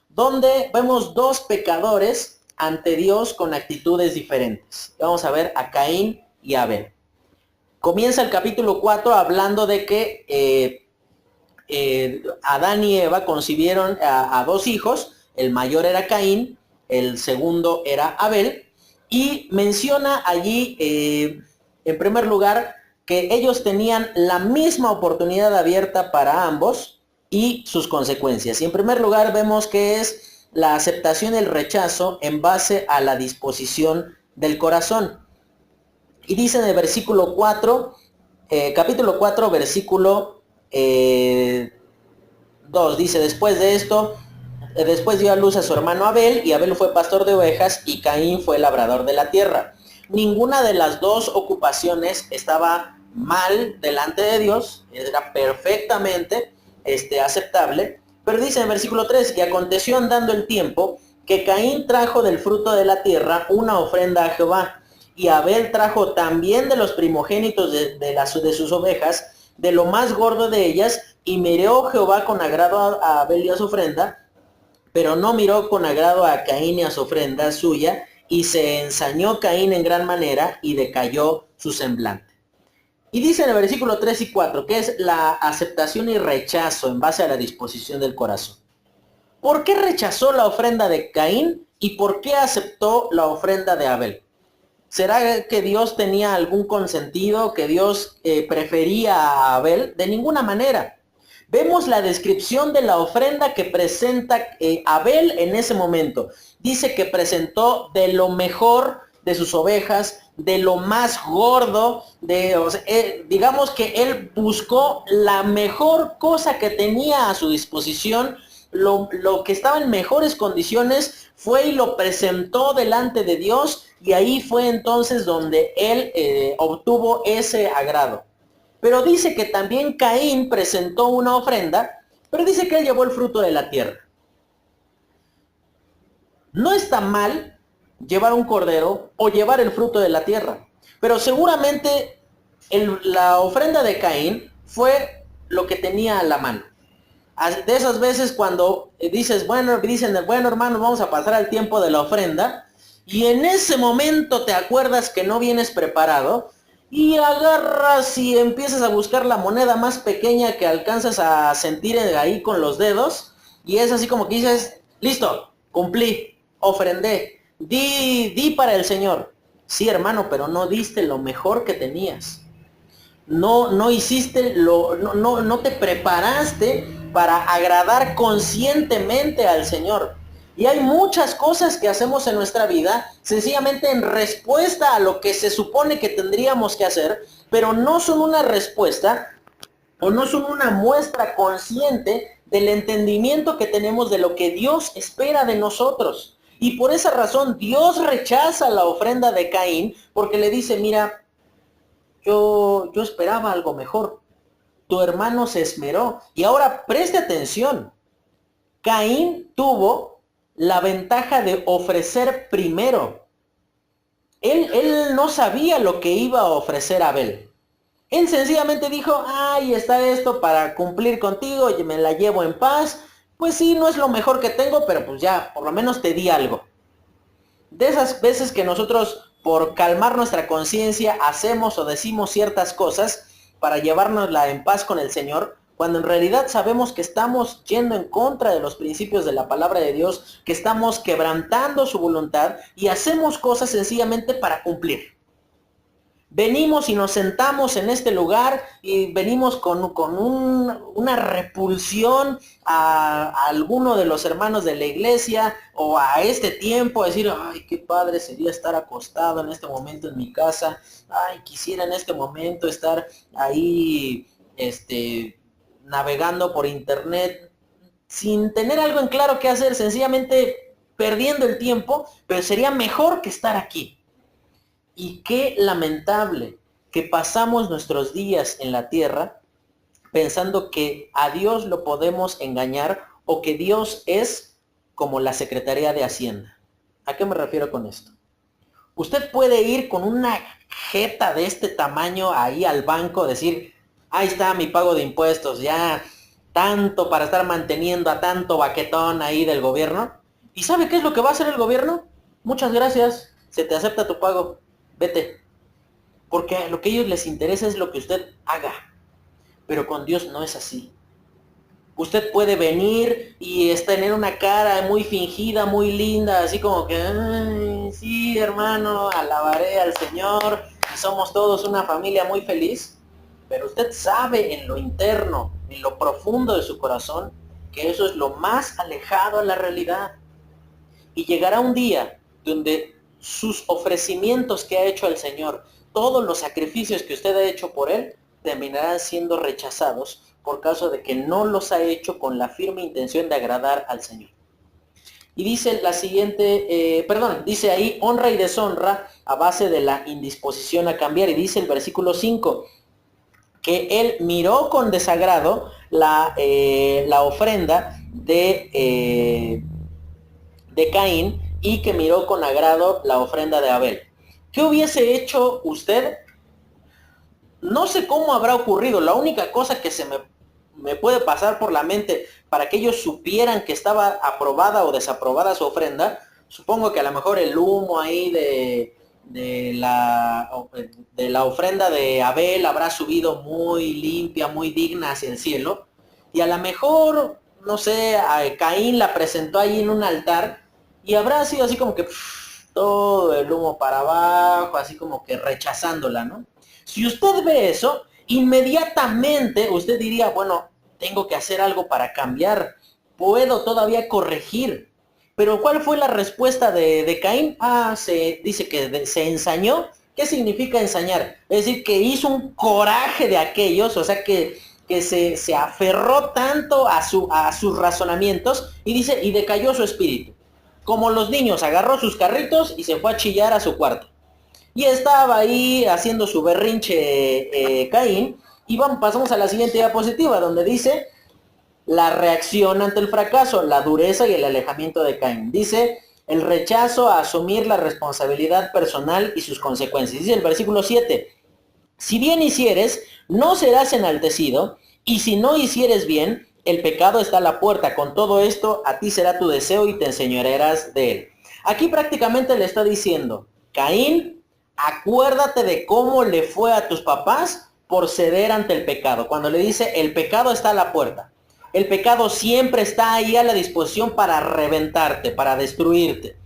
donde vemos dos pecadores ante Dios con actitudes diferentes. Vamos a ver a Caín y a Abel. Comienza el capítulo 4 hablando de que Adán y Eva concibieron a dos hijos. El mayor era Caín, el segundo era Abel. Y menciona allí, en primer lugar, que ellos tenían la misma oportunidad abierta para ambos y sus consecuencias. Y en primer lugar vemos que es la aceptación y el rechazo en base a la disposición del corazón. Y dice en el versículo 4, capítulo 4, versículo 2, dice, después de esto, después dio a luz a su hermano Abel, y Abel fue pastor de ovejas, y Caín fue labrador de la tierra. Ninguna de las dos ocupaciones estaba mal delante de Dios, era perfectamente aceptable, pero dice en el versículo 3, y aconteció andando el tiempo, que Caín trajo del fruto de la tierra una ofrenda a Jehová, y Abel trajo también de los primogénitos de sus ovejas, de lo más gordo de ellas, y miró Jehová con agrado a Abel y a su ofrenda, pero no miró con agrado a Caín y a su ofrenda suya, y se ensañó Caín en gran manera, y decayó su semblante. Y dice en el versículo 3 y 4, que es la aceptación y rechazo en base a la disposición del corazón. ¿Por qué rechazó la ofrenda de Caín y por qué aceptó la ofrenda de Abel? ¿Será que Dios tenía algún consentido, que Dios prefería a Abel? De ninguna manera. Vemos la descripción de la ofrenda que presenta Abel en ese momento. Dice que presentó de lo mejor de sus ovejas, de lo más gordo, digamos que él buscó la mejor cosa que tenía a su disposición lo que estaba en mejores condiciones, fue y lo presentó delante de Dios, y ahí fue entonces donde él obtuvo ese agrado. Pero dice que también Caín presentó una ofrenda, pero dice que él llevó el fruto de la tierra. No está mal llevar un cordero o llevar el fruto de la tierra, pero seguramente la ofrenda de Caín fue lo que tenía a la mano. De esas veces cuando dicen, bueno hermanos, vamos a pasar al tiempo de la ofrenda, y en ese momento te acuerdas que no vienes preparado, y agarras y empiezas a buscar la moneda más pequeña que alcanzas a sentir ahí con los dedos, y es así como que dices, listo, cumplí, ofrendé, di para el Señor. Sí, hermano, pero no diste lo mejor que tenías. No hiciste no te preparaste para agradar conscientemente al Señor. Y hay muchas cosas que hacemos en nuestra vida sencillamente en respuesta a lo que se supone que tendríamos que hacer, pero no son una respuesta o no son una muestra consciente del entendimiento que tenemos de lo que Dios espera de nosotros. Y por esa razón Dios rechaza la ofrenda de Caín, porque le dice, mira, yo esperaba algo mejor. Tu hermano se esmeró. Y ahora preste atención. Caín tuvo la ventaja de ofrecer primero. Él no sabía lo que iba a ofrecer Abel. Él sencillamente dijo, ahí está esto para cumplir contigo, y me la llevo en paz. Pues sí, no es lo mejor que tengo, pero pues ya, por lo menos te di algo. De esas veces que nosotros, por calmar nuestra conciencia, hacemos o decimos ciertas cosas para llevárnosla en paz con el Señor, cuando en realidad sabemos que estamos yendo en contra de los principios de la palabra de Dios, que estamos quebrantando su voluntad y hacemos cosas sencillamente para cumplir. Venimos y nos sentamos en este lugar y venimos con una repulsión a alguno de los hermanos de la iglesia o a este tiempo, a decir, ay, qué padre sería estar acostado en este momento en mi casa, ay, quisiera en este momento estar ahí, navegando por internet, sin tener algo en claro que hacer, sencillamente perdiendo el tiempo, pero sería mejor que estar aquí. Y qué lamentable que pasamos nuestros días en la tierra pensando que a Dios lo podemos engañar o que Dios es como la Secretaría de Hacienda. ¿A qué me refiero con esto? Usted puede ir con una jeta de este tamaño ahí al banco, decir, ahí está mi pago de impuestos, ya tanto para estar manteniendo a tanto baquetón ahí del gobierno. ¿Y sabe qué es lo que va a hacer el gobierno? Muchas gracias, se te acepta tu pago. Vete, porque lo que a ellos les interesa es lo que usted haga, pero con Dios no es así. Usted puede venir y tener una cara muy fingida, muy linda, así como que, ay, sí, hermano, alabaré al Señor, y somos todos una familia muy feliz, pero usted sabe en lo interno, en lo profundo de su corazón, que eso es lo más alejado a la realidad. Y llegará un día donde sus ofrecimientos que ha hecho al Señor, todos los sacrificios que usted ha hecho por Él, terminarán siendo rechazados por causa de que no los ha hecho con la firme intención de agradar al Señor. Y dice la siguiente, dice ahí, honra y deshonra a base de la indisposición a cambiar. Y dice el versículo 5, que Él miró con desagrado la ofrenda de Caín, y que miró con agrado la ofrenda de Abel. ¿Qué hubiese hecho usted? No sé cómo habrá ocurrido. La única cosa que se me puede pasar por la mente para que ellos supieran que estaba aprobada o desaprobada su ofrenda, supongo que a lo mejor el humo ahí de la ofrenda de Abel habrá subido muy limpia, muy digna hacia el cielo, y a lo mejor, no sé, a Caín la presentó ahí en un altar, y habrá sido así como que todo el humo para abajo, así como que rechazándola, ¿no? Si usted ve eso, inmediatamente usted diría, bueno, tengo que hacer algo para cambiar, puedo todavía corregir. Pero ¿cuál fue la respuesta de Caín? Se dice que se ensañó. ¿Qué significa ensañar? Es decir, que hizo un coraje de aquellos, o sea que que se aferró tanto a sus razonamientos y dice, y decayó su espíritu. Como los niños, agarró sus carritos y se fue a chillar a su cuarto. Y estaba ahí haciendo su berrinche Caín. Y pasamos a la siguiente diapositiva, donde dice la reacción ante el fracaso, la dureza y el alejamiento de Caín. Dice el rechazo a asumir la responsabilidad personal y sus consecuencias. Dice el versículo 7, si bien hicieres, no serás enaltecido, y si no hicieres bien, el pecado está a la puerta. Con todo esto, a ti será tu deseo y te enseñorearás de él. Aquí prácticamente le está diciendo, Caín, acuérdate de cómo le fue a tus papás por ceder ante el pecado. Cuando le dice, el pecado está a la puerta. El pecado siempre está ahí a la disposición para reventarte, para destruirte.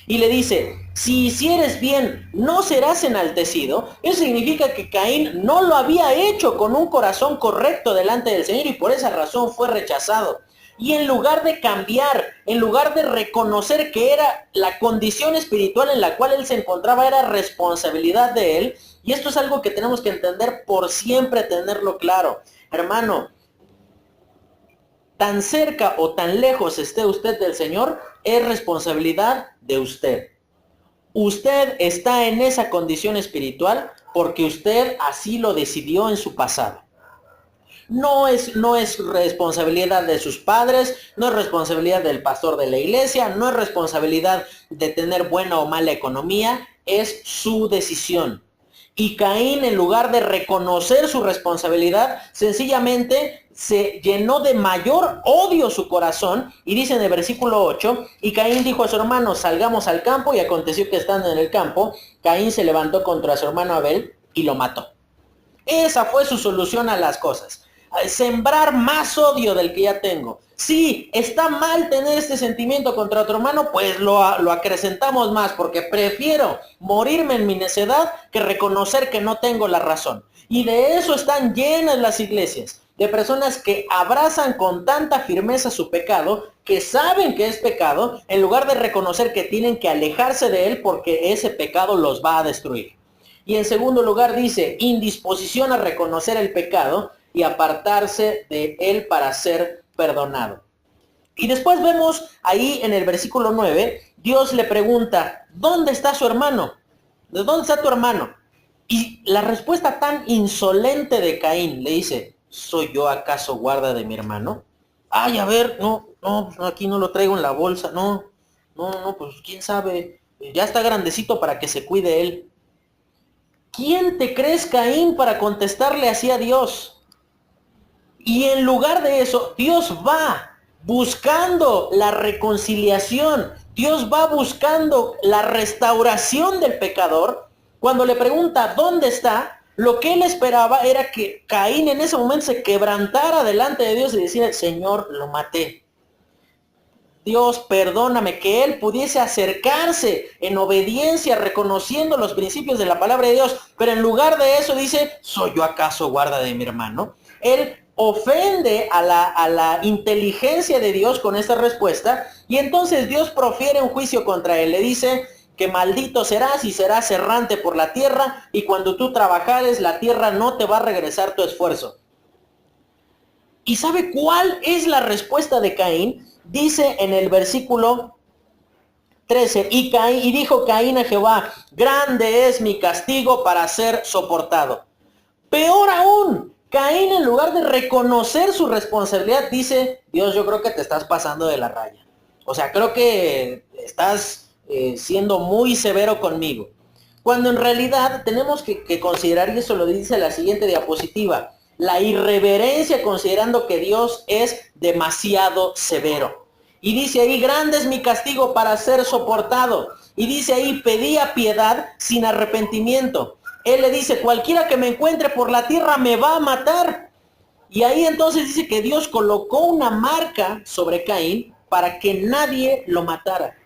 Y le dice, si hicieres bien, no serás enaltecido. Eso significa que Caín no lo había hecho con un corazón correcto delante del Señor y por esa razón fue rechazado. Y en lugar de cambiar, en lugar de reconocer que era la condición espiritual en la cual él se encontraba, era responsabilidad de él. Y esto es algo que tenemos que entender por siempre, tenerlo claro. Hermano, tan cerca o tan lejos esté usted del Señor, es responsabilidad de usted. Usted está en esa condición espiritual porque usted así lo decidió en su pasado. No es responsabilidad de sus padres, no es responsabilidad del pastor de la iglesia, no es responsabilidad de tener buena o mala economía, es su decisión. Y Caín, en lugar de reconocer su responsabilidad, sencillamente se llenó de mayor odio su corazón. Y dice en el versículo 8, y Caín dijo a su hermano, salgamos al campo, y aconteció que estando en el campo, Caín se levantó contra su hermano Abel y lo mató. Esa fue su solución a las cosas. Sembrar más odio del que ya tengo. Sí, está mal tener este sentimiento contra otro hermano, pues lo acrecentamos más, porque prefiero morirme en mi necedad que reconocer que no tengo la razón. Y de eso están llenas las iglesias, de personas que abrazan con tanta firmeza su pecado, que saben que es pecado, en lugar de reconocer que tienen que alejarse de él porque ese pecado los va a destruir. Y en segundo lugar dice, indisposición a reconocer el pecado y apartarse de él para ser perdonado. Y después vemos ahí en el versículo 9, Dios le pregunta, ¿dónde está su hermano? ¿De dónde está tu hermano? Y la respuesta tan insolente de Caín le dice, ¿soy yo acaso guarda de mi hermano? Ay, a ver, no, aquí no lo traigo en la bolsa, no, pues quién sabe, ya está grandecito para que se cuide él. ¿Quién te crees, Caín, para contestarle así a Dios? Y en lugar de eso, Dios va buscando la reconciliación. Dios va buscando la restauración del pecador. Cuando le pregunta dónde está, lo que él esperaba era que Caín en ese momento se quebrantara delante de Dios y decir, Señor, lo maté. Dios, perdóname, que él pudiese acercarse en obediencia, reconociendo los principios de la palabra de Dios. Pero en lugar de eso dice, ¿soy yo acaso guarda de mi hermano? Él ofende a la inteligencia de Dios con esta respuesta, y entonces Dios profiere un juicio contra él. Le dice que maldito serás y serás errante por la tierra, y cuando tú trabajares la tierra no te va a regresar tu esfuerzo. ¿Y sabe cuál es la respuesta de Caín? Dice en el versículo 13, y dijo Caín a Jehová, grande es mi castigo para ser soportado. Peor aún, Caín, en lugar de reconocer su responsabilidad, dice, Dios, yo creo que te estás pasando de la raya. O sea, creo que estás siendo muy severo conmigo. Cuando en realidad tenemos que considerar, y eso lo dice la siguiente diapositiva, la irreverencia considerando que Dios es demasiado severo. Y dice ahí, grande es mi castigo para ser soportado. Y dice ahí, pedía piedad sin arrepentimiento. Él le dice, cualquiera que me encuentre por la tierra me va a matar. Y ahí entonces dice que Dios colocó una marca sobre Caín para que nadie lo matara.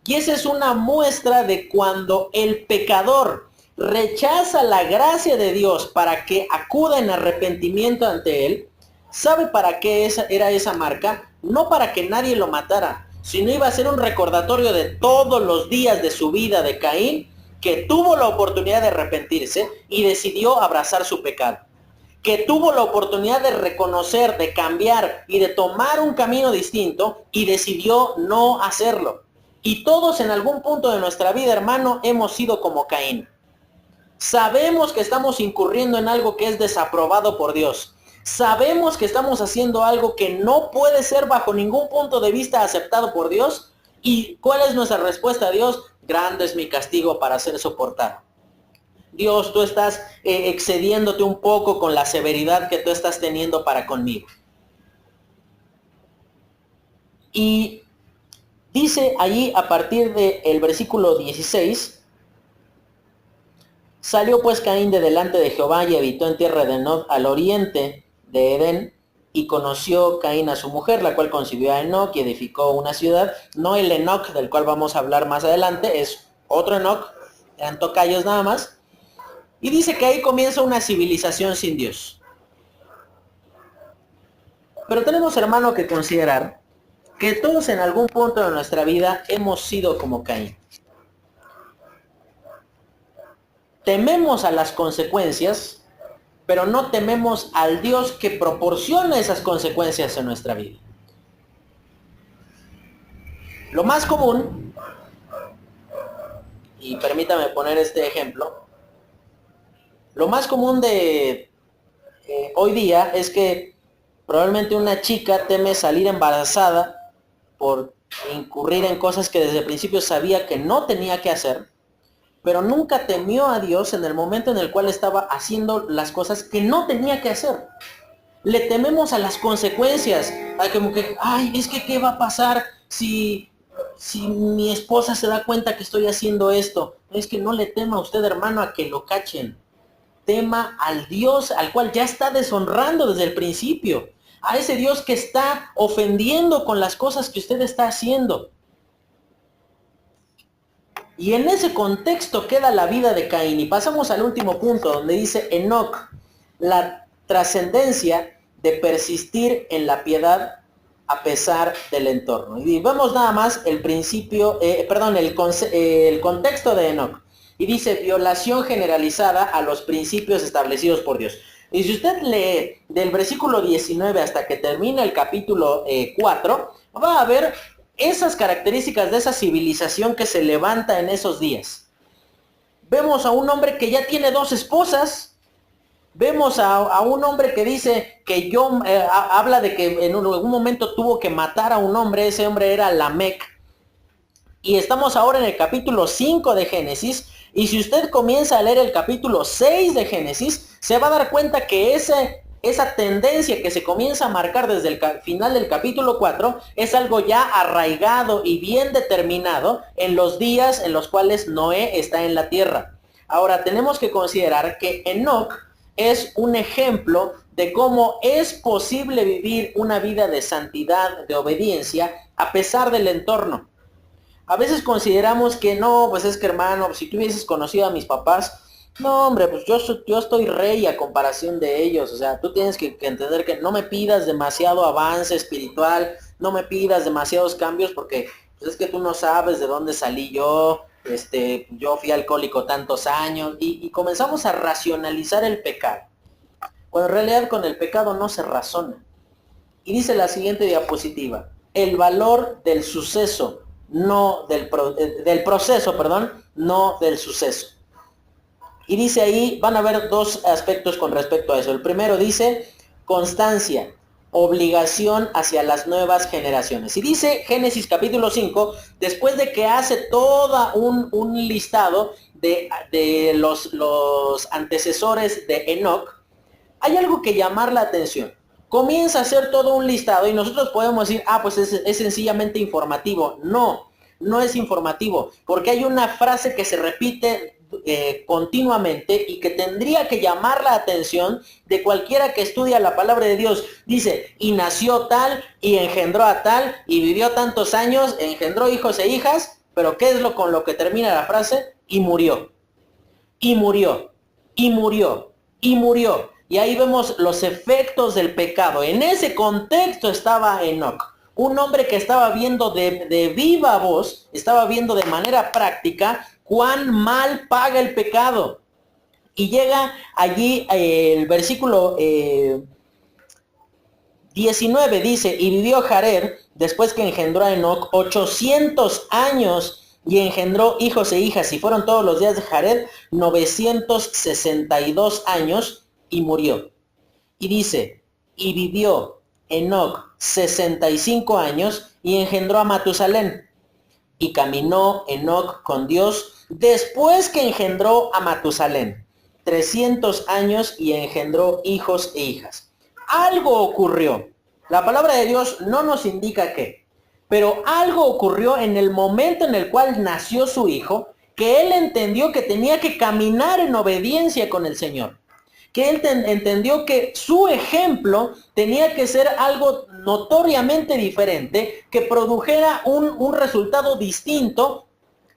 Y esa es una muestra de cuando el pecador rechaza la gracia de Dios para que acuda en arrepentimiento ante él. ¿Sabe para qué era esa marca? No para que nadie lo matara, sino iba a ser un recordatorio de todos los días de su vida de Caín, que tuvo la oportunidad de arrepentirse y decidió abrazar su pecado. que tuvo la oportunidad de reconocer, de cambiar y de tomar un camino distinto y decidió no hacerlo. Y todos en algún punto de nuestra vida, hermano, hemos sido como Caín. Sabemos que estamos incurriendo en algo que es desaprobado por Dios. Sabemos que estamos haciendo algo que no puede ser bajo ningún punto de vista aceptado por Dios. ¿Y cuál es nuestra respuesta a Dios? Grande es mi castigo para ser soportado. Dios, tú estás excediéndote un poco con la severidad que tú estás teniendo para conmigo. Y dice allí a partir del versículo 16, salió pues Caín de delante de Jehová y habitó en tierra de Nod al oriente de Edén, y conoció Caín a su mujer, la cual concibió a Enoc y edificó una ciudad. No el Enoc del cual vamos a hablar más adelante, es otro Enoc, eran tocayos nada más. Y dice que ahí comienza una civilización sin Dios. Pero tenemos, hermano, que considerar que todos en algún punto de nuestra vida hemos sido como Caín. Tememos a las consecuencias, pero no tememos al Dios que proporciona esas consecuencias en nuestra vida. Lo más común, y permítame poner este ejemplo, lo más común de hoy día es que probablemente una chica teme salir embarazada por incurrir en cosas que desde el principio sabía que no tenía que hacer, pero nunca temió a Dios en el momento en el cual estaba haciendo las cosas que no tenía que hacer. Le tememos a las consecuencias, a como que, ay, es que ¿qué va a pasar si mi esposa se da cuenta que estoy haciendo esto? Es que no le tema a usted, hermano, a que lo cachen. Tema al Dios al cual ya está deshonrando desde el principio. A ese Dios que está ofendiendo con las cosas que usted está haciendo. Y en ese contexto queda la vida de Caín. Y pasamos al último punto, donde dice Enoc, la trascendencia de persistir en la piedad a pesar del entorno. Y vemos nada más el principio, el contexto de Enoc. Y dice, violación generalizada a los principios establecidos por Dios. Y si usted lee del versículo 19 hasta que termina el capítulo 4, va a ver esas características de esa civilización que se levanta en esos días. Vemos a un hombre que ya tiene 2 esposas. Vemos a un hombre que dice que habla de que en algún momento tuvo que matar a un hombre. Ese hombre era Lamec. Y estamos ahora en el capítulo 5 de Génesis. Y si usted comienza a leer el capítulo 6 de Génesis, se va a dar cuenta que esa tendencia que se comienza a marcar desde el final del capítulo 4 es algo ya arraigado y bien determinado en los días en los cuales Noé está en la tierra. Ahora tenemos que considerar que Enoc es un ejemplo de cómo es posible vivir una vida de santidad, de obediencia, a pesar del entorno. A veces consideramos que no, pues es que hermano, si tú hubieses conocido a mis papás, no hombre, pues yo estoy rey a comparación de ellos. O sea, tú tienes que entender que no me pidas demasiado avance espiritual, no me pidas demasiados cambios porque pues es que tú no sabes de dónde salí yo, yo fui alcohólico tantos años y comenzamos a racionalizar el pecado. Cuando en realidad con el pecado no se razona. Y dice la siguiente diapositiva, el valor del suceso, no del proceso, perdón, no del suceso. Y dice ahí, van a ver 2 aspectos con respecto a eso. El primero dice, constancia, obligación hacia las nuevas generaciones. Y dice Génesis capítulo 5, después de que hace todo un listado de los antecesores de Enoc, hay algo que llamar la atención. Comienza a hacer todo un listado y nosotros podemos decir, pues es sencillamente informativo. No, no es informativo, porque hay una frase que se repite continuamente y que tendría que llamar la atención de cualquiera que estudia la palabra de Dios. Dice, y nació tal, y engendró a tal, y vivió tantos años, engendró hijos e hijas, pero ¿qué es con lo que termina la frase? Y murió, y murió, y murió, y murió. Y ahí vemos los efectos del pecado. En ese contexto estaba Enoc, un hombre que estaba viendo de viva voz, estaba viendo de manera práctica cuán mal paga el pecado. Y llega allí el versículo 19, dice, y vivió Jared, después que engendró a Enoc, 800 años, y engendró hijos e hijas, y fueron todos los días de Jared 962 años, y murió. Y dice, y vivió Enoc 65 años, y engendró a Matusalén. Y caminó Enoc con Dios después que engendró a Matusalén 300 años, y engendró hijos e hijas. Algo ocurrió. La palabra de Dios no nos indica qué, pero algo ocurrió en el momento en el cual nació su hijo, que él entendió que tenía que caminar en obediencia con el Señor. Que él entendió que su ejemplo tenía que ser algo notoriamente diferente, que produjera un resultado distinto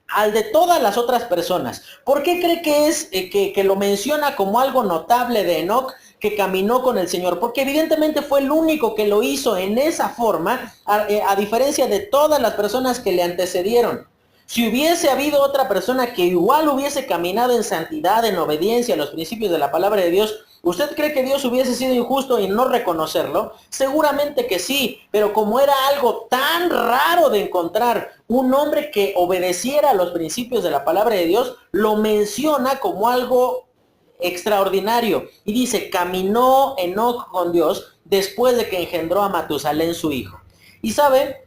al de todas las otras personas. ¿Por qué cree que es que lo menciona como algo notable de Enoc, que caminó con el Señor? Porque evidentemente fue el único que lo hizo en esa forma, a diferencia de todas las personas que le antecedieron. Si hubiese habido otra persona que igual hubiese caminado en santidad, en obediencia a los principios de la palabra de Dios, ¿usted cree que Dios hubiese sido injusto en no reconocerlo? Seguramente que sí, pero como era algo tan raro de encontrar un hombre que obedeciera a los principios de la palabra de Dios, lo menciona como algo extraordinario. Y dice, caminó Enoc con Dios después de que engendró a Matusalén su hijo. Y sabe,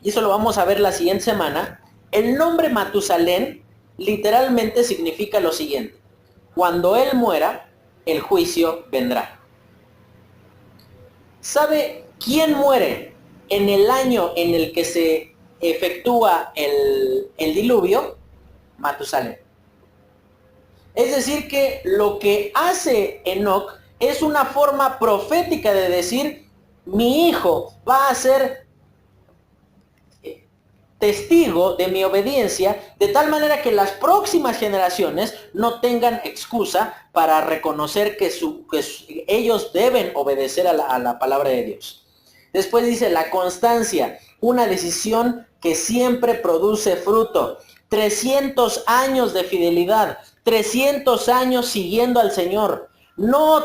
y eso lo vamos a ver la siguiente semana, el nombre Matusalén literalmente significa lo siguiente: cuando él muera, el juicio vendrá. ¿Sabe quién muere en el año en el que se efectúa el diluvio? Matusalén. Es decir que lo que hace Enoc es una forma profética de decir, mi hijo va a ser testigo de mi obediencia, de tal manera que las próximas generaciones no tengan excusa para reconocer que ellos deben obedecer a la palabra de Dios. Después dice la constancia, una decisión que siempre produce fruto. 300 años de fidelidad, 300 años siguiendo al Señor. No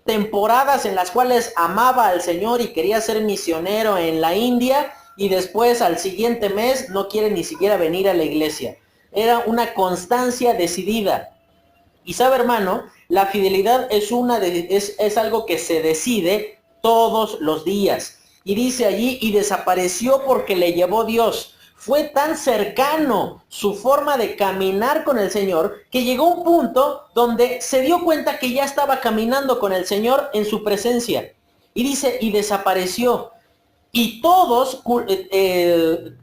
temporadas en las cuales amaba al Señor y quería ser misionero en la India, y después al siguiente mes no quiere ni siquiera venir a la iglesia. Era una constancia decidida. Y sabe, hermano, la fidelidad es algo que se decide todos los días. Y dice allí, y desapareció porque le llevó Dios. Fue tan cercano su forma de caminar con el Señor, que llegó un punto donde se dio cuenta que ya estaba caminando con el Señor en su presencia. Y dice, y desapareció. Y todos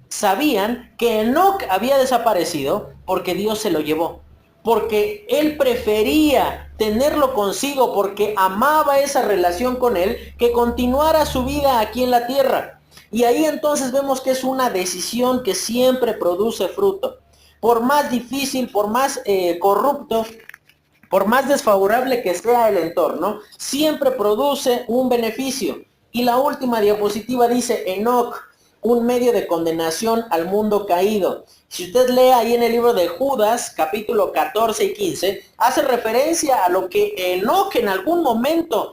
sabían que Enoc había desaparecido porque Dios se lo llevó. Porque él prefería tenerlo consigo, porque amaba esa relación con él, que continuara su vida aquí en la tierra. Y ahí entonces vemos que es una decisión que siempre produce fruto. Por más difícil, por más corrupto, por más desfavorable que sea el entorno, siempre produce un beneficio. Y la última diapositiva dice, Enoc, un medio de condenación al mundo caído. Si usted lee ahí en el libro de Judas, capítulo 14 y 15, hace referencia a lo que Enoc en algún momento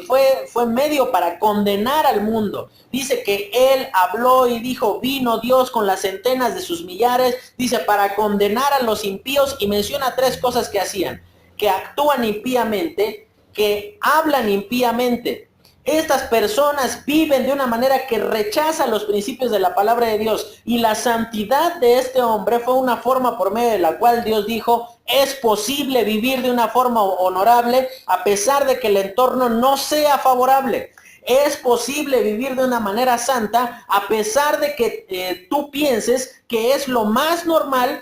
fue medio para condenar al mundo. Dice que él habló y dijo, vino Dios con las centenas de sus millares, dice, para condenar a los impíos, y menciona 3 cosas que hacían: que actúan impíamente, que hablan impíamente. Estas personas viven de una manera que rechaza los principios de la palabra de Dios, y la santidad de este hombre fue una forma por medio de la cual Dios dijo, es posible vivir de una forma honorable a pesar de que el entorno no sea favorable. Es posible vivir de una manera santa a pesar de que tú pienses que es lo más normal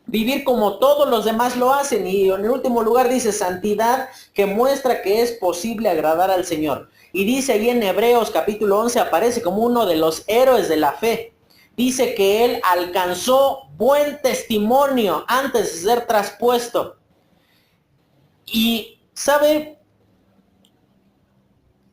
vivir como todos los demás lo hacen. Y en el último lugar dice santidad, que muestra que es posible agradar al Señor. Y dice ahí en Hebreos capítulo 11, aparece como uno de los héroes de la fe. Dice que él alcanzó buen testimonio antes de ser traspuesto. Y, ¿sabe?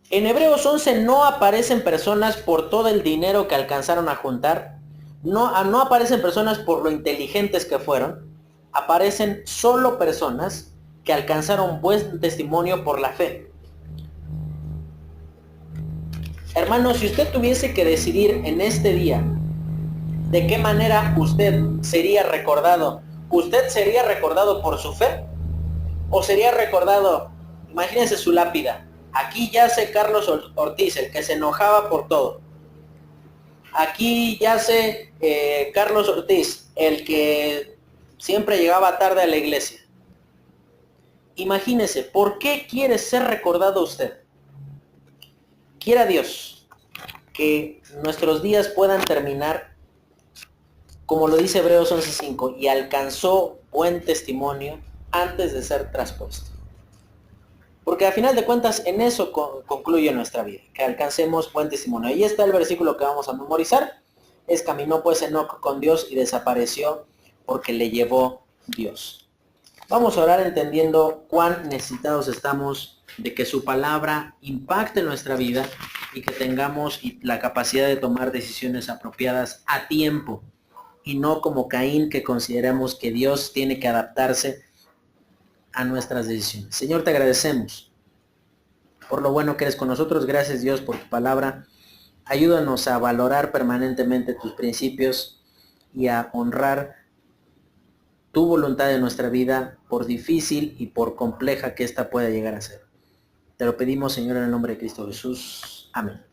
En Hebreos 11 no aparecen personas por todo el dinero que alcanzaron a juntar. No aparecen personas por lo inteligentes que fueron. Aparecen solo personas que alcanzaron buen testimonio por la fe. Hermano, si usted tuviese que decidir en este día de qué manera usted sería recordado, ¿usted sería recordado por su fe? ¿O sería recordado, imagínense su lápida, aquí yace Carlos Ortiz, el que se enojaba por todo? Aquí yace Carlos Ortiz, el que siempre llegaba tarde a la iglesia. Imagínese, ¿por qué quiere ser recordado usted? Quiera Dios que nuestros días puedan terminar, como lo dice Hebreos 11:5, y alcanzó buen testimonio antes de ser traspuesto. Porque a final de cuentas en eso concluye nuestra vida, que alcancemos buen testimonio. Ahí está el versículo que vamos a memorizar. Es: caminó pues Enoc con Dios y desapareció porque le llevó Dios. Vamos a orar entendiendo cuán necesitados estamos de que su palabra impacte nuestra vida y que tengamos la capacidad de tomar decisiones apropiadas a tiempo y no como Caín, que consideramos que Dios tiene que adaptarse a nuestras decisiones. Señor, te agradecemos por lo bueno que eres con nosotros. Gracias, Dios, por tu palabra. Ayúdanos a valorar permanentemente tus principios y a honrar tu voluntad en nuestra vida, por difícil y por compleja que ésta pueda llegar a ser. Te lo pedimos, Señor, en el nombre de Cristo Jesús. Amén.